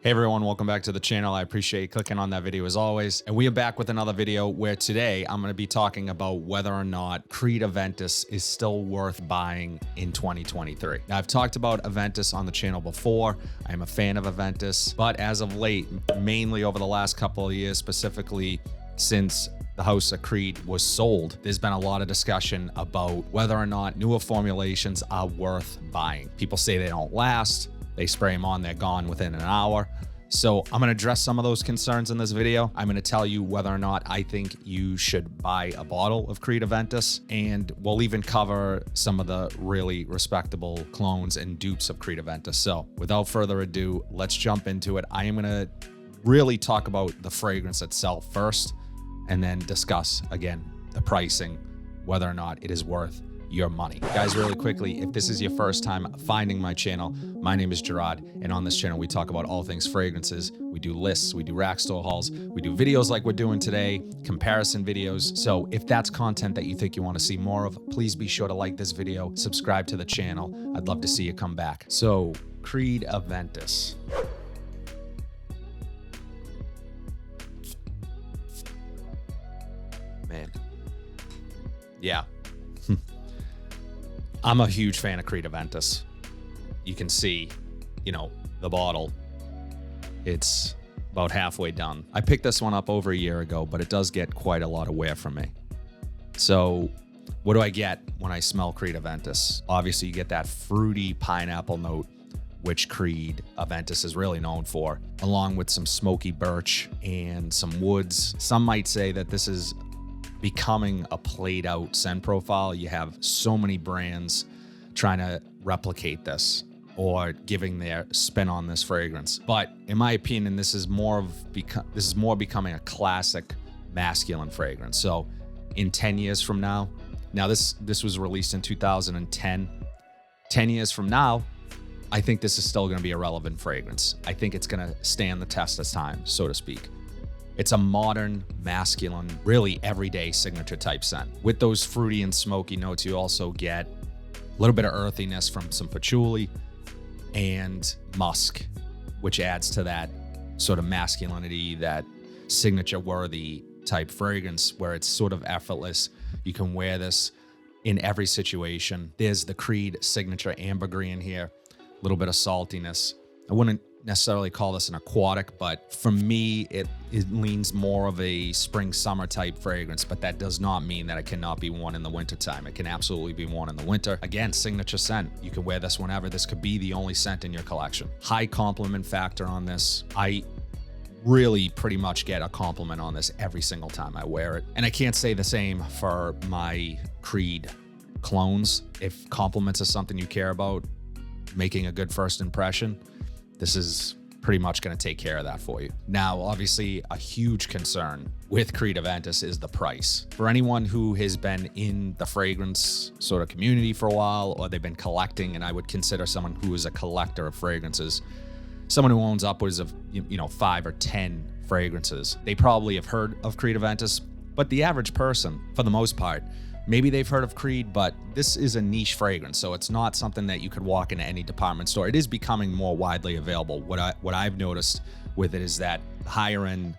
Hey everyone, welcome back to the channel. I appreciate you clicking on that video as always. And we are back with another video where today I'm going to be talking about whether or not Creed Aventus is still worth buying in 2023. Now, I've talked about Aventus on the channel before. I am a fan of Aventus, but as of late, mainly over the last couple of years, specifically since the house of Creed was sold, there's been a lot of discussion about whether or not newer formulations are worth buying. People say they don't last. They spray them on, they're gone within an hour. So I'm going to address some of those concerns in this video. I'm going to tell you whether or not I think you should buy a bottle of Creed Aventus, and we'll even cover some of the really respectable clones and dupes of Creed Aventus. So without further ado, let's jump into it. I am going to really talk about the fragrance itself first, and then discuss again the pricing, whether or not it is worth your money. Guys, really quickly, if this is your first time finding my channel, my name is Gerard, and on this channel we talk about all things fragrances. We do lists, we do rack store hauls, we do videos like we're doing today, comparison videos. So if that's content that you think you want to see more of, please be sure to like this video, subscribe to the channel. I'd love to see you come back. So Creed Aventus. Man. Yeah. I'm a huge fan of Creed Aventus. You can see, the bottle. It's about halfway done. I picked this one up over a year ago, but it does get quite a lot of wear from me. So what do I get when I smell Creed Aventus? Obviously, you get that fruity pineapple note, which Creed Aventus is really known for, along with some smoky birch and some woods. Some might say that this is becoming a played out scent profile. You have so many brands trying to replicate this or giving their spin on this fragrance. But in my opinion, this is more becoming a classic masculine fragrance. So in 10 years from now, this was released in 2010. 10 years from now, I think this is still going to be a relevant fragrance. I think it's going to stand the test of time, so to speak. It's a modern, masculine, really everyday signature type scent. With those fruity and smoky notes, you also get a little bit of earthiness from some patchouli and musk, which adds to that sort of masculinity, that signature-worthy type fragrance where it's sort of effortless. You can wear this in every situation. There's the Creed signature ambergris in here, a little bit of saltiness. I wouldn't necessarily call this an aquatic, but for me, it leans more of a spring summer type fragrance, but that does not mean that it cannot be worn in the wintertime. It can absolutely be worn in the winter. Again, signature scent. You can wear this whenever. This could be the only scent in your collection. High compliment factor on this. I really pretty much get a compliment on this every single time I wear it. And I can't say the same for my Creed clones. If compliments is something you care about, making a good first impression, this is pretty much going to take care of that for you. Now, obviously, a huge concern with Creed Aventus is the price. For anyone who has been in the fragrance sort of community for a while, or they've been collecting, and I would consider someone who is a collector of fragrances, someone who owns upwards of 5 or 10 fragrances, they probably have heard of Creed Aventus, but the average person, for the most part, maybe they've heard of Creed, but this is a niche fragrance, so it's not something that you could walk into any department store. It is becoming more widely available. What I've noticed with it is that higher end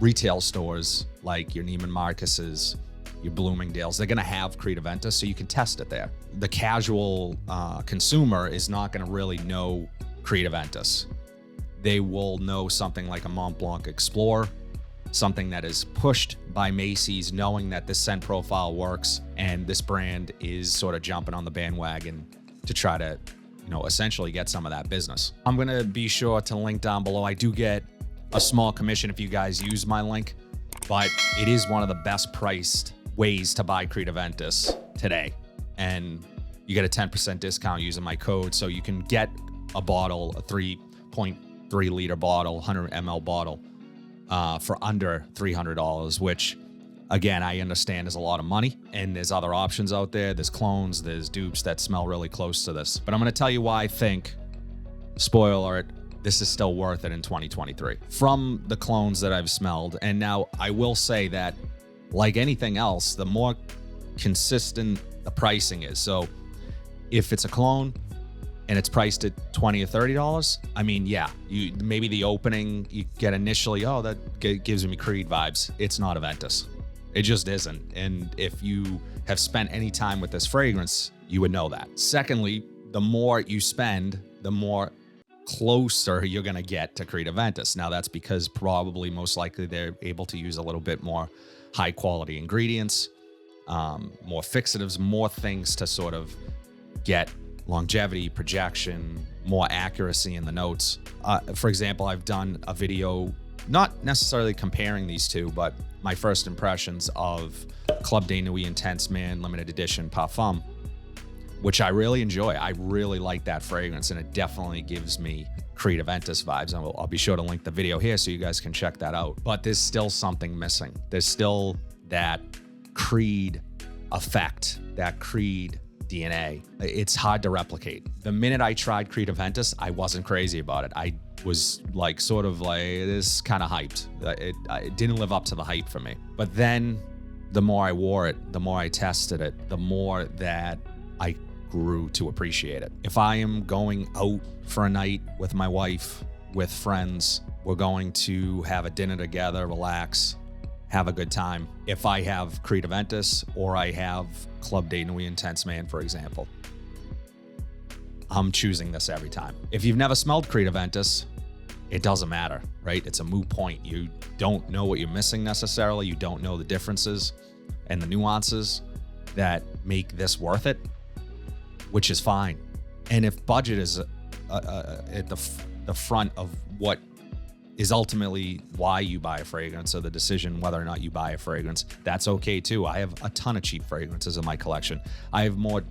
retail stores like your Neiman Marcus's, your Bloomingdale's, they're going to have Creed Aventus, so you can test it there. The casual consumer is not going to really know Creed Aventus. They will know something like a Mont Blanc Explorer, something that is pushed by Macy's, knowing that this scent profile works and this brand is sort of jumping on the bandwagon to try to, essentially get some of that business. I'm going to be sure to link down below. I do get a small commission if you guys use my link, but it is one of the best priced ways to buy Creed Aventus today. And you get a 10% discount using my code. So you can get a bottle, a 3.3 liter bottle, 100 ml bottle, for under $300, which again, I understand is a lot of money, and there's other options out there. There's clones, there's dupes that smell really close to this. But I'm going to tell you why I think, spoiler alert, this is still worth it in 2023. From the clones that I've smelled, and now I will say that, like anything else, the more consistent the pricing is. So if it's a clone, and it's priced at $20 or $30, I mean, yeah, you maybe the opening you get initially, oh, that gives me Creed vibes. It's not Aventus. It just isn't. And if you have spent any time with this fragrance, you would know that. Secondly, the more you spend, the more closer you're going to get to Creed Aventus. Now, that's because probably most likely they're able to use a little bit more high quality ingredients, more fixatives, more things to sort of get longevity, projection, more accuracy in the notes. For example, I've done a video, not necessarily comparing these two, but my first impressions of Club de Nuit Intense Man Limited Edition Parfum, which I really enjoy. I really like that fragrance, and it definitely gives me Creed Aventus vibes. And I'll be sure to link the video here so you guys can check that out. But there's still something missing. There's still that Creed effect, that Creed DNA. It's hard to replicate. The minute I tried Creed Aventus, I wasn't crazy about it. I was like, sort of like, this kind of hyped. It didn't live up to the hype for me. But then the more I wore it, the more I tested it, the more that I grew to appreciate it. If I am going out for a night with my wife, with friends, we're going to have a dinner together, relax, have a good time. If I have Creed Aventus or I have Club de Nuit Intense Man, for example, I'm choosing this every time. If you've never smelled Creed Aventus, it doesn't matter, right? It's a moot point. You don't know what you're missing necessarily. You don't know the differences and the nuances that make this worth it, which is fine. And if budget is at the front of what is ultimately why you buy a fragrance, or the decision whether or not you buy a fragrance, that's okay too. I have a ton of cheap fragrances in my collection. I have more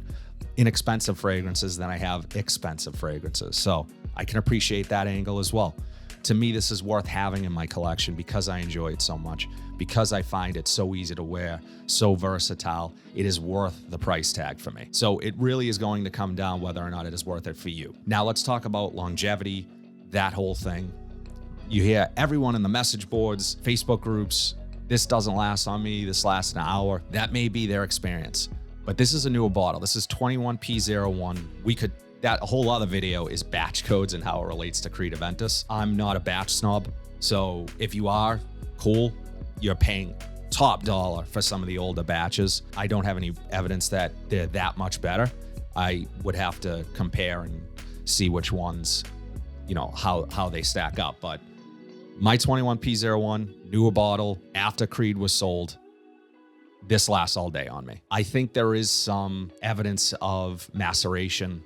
inexpensive fragrances than I have expensive fragrances. So I can appreciate that angle as well. To me, this is worth having in my collection because I enjoy it so much, because I find it so easy to wear, so versatile. It is worth the price tag for me. So it really is going to come down whether or not it is worth it for you. Now let's talk about longevity, that whole thing. You hear everyone in the message boards, Facebook groups, this doesn't last on me, this lasts an hour. That may be their experience, but this is a newer bottle. This is 21P01. That whole other video is batch codes and how it relates to Creed Aventus. I'm not a batch snob, so if you are, cool. You're paying top dollar for some of the older batches. I don't have any evidence that they're that much better. I would have to compare and see which ones, how they stack up. But my 21P01, newer bottle, after Creed was sold, this lasts all day on me. I think there is some evidence of maceration.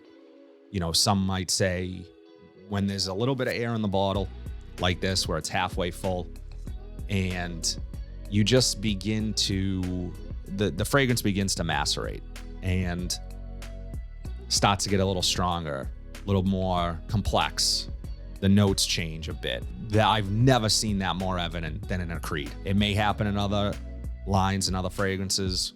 Some might say when there's a little bit of air in the bottle like this, where it's halfway full, and you just begin to, the fragrance begins to macerate and starts to get a little stronger, a little more complex. The notes change a bit. I've never seen that more evident than in a Creed. It may happen in other lines and other fragrances,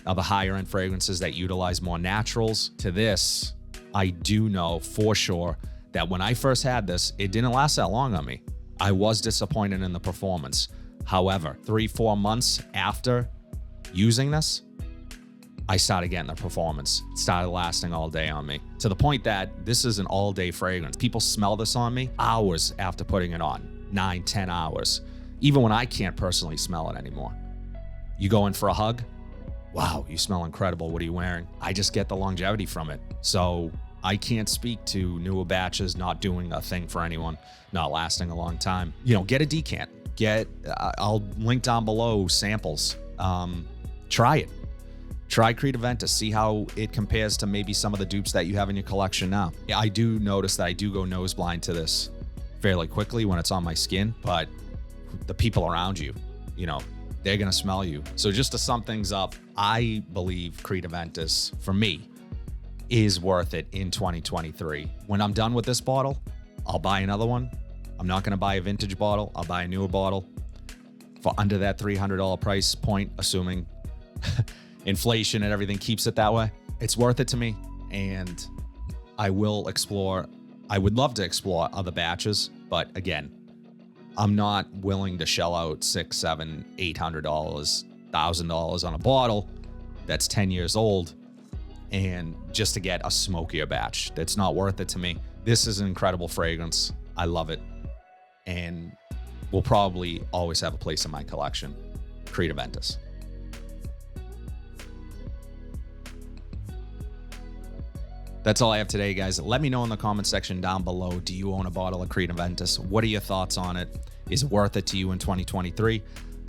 other higher end fragrances that utilize more naturals. To this, I do know for sure that when I first had this, it didn't last that long on me. I was disappointed in the performance. However, 3-4 months after using this, I started getting the performance. It started lasting all day on me, to the point that this is an all day fragrance. People smell this on me hours after putting it on, 9-10 hours, even when I can't personally smell it anymore. You go in for a hug, wow, you smell incredible. What are you wearing? I just get the longevity from it. So I can't speak to newer batches not doing a thing for anyone, not lasting a long time. Get a decant. I'll link down below samples. Try it. Try Creed Aventus. See how it compares to maybe some of the dupes that you have in your collection now. Yeah, I do notice that I do go nose blind to this fairly quickly when it's on my skin, but the people around you, they're going to smell you. So just to sum things up, I believe Creed Aventus, for me, is worth it in 2023. When I'm done with this bottle, I'll buy another one. I'm not going to buy a vintage bottle. I'll buy a newer bottle for under that $300 price point, assuming inflation and everything keeps it that way. It's worth it to me, and I will explore. I would love to explore other batches, but again, I'm not willing to shell out $600, $700, $800, $1,000 on a bottle that's 10 years old and just to get a smokier batch. That's not worth it to me. This is an incredible fragrance. I love it. And will probably always have a place in my collection. Creed Aventus. That's all I have today, guys. Let me know in the comment section down below. Do you own a bottle of Creed Aventus? What are your thoughts on it? Is it worth it to you in 2023?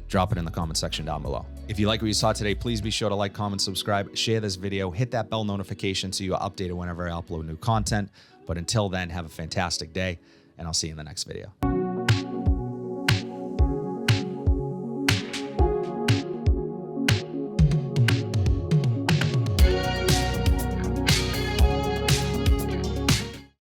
Drop it in the comment section down below. If you like what you saw today, please be sure to like, comment, subscribe, share this video, hit that bell notification so you are updated whenever I upload new content. But until then, have a fantastic day, and I'll see you in the next video.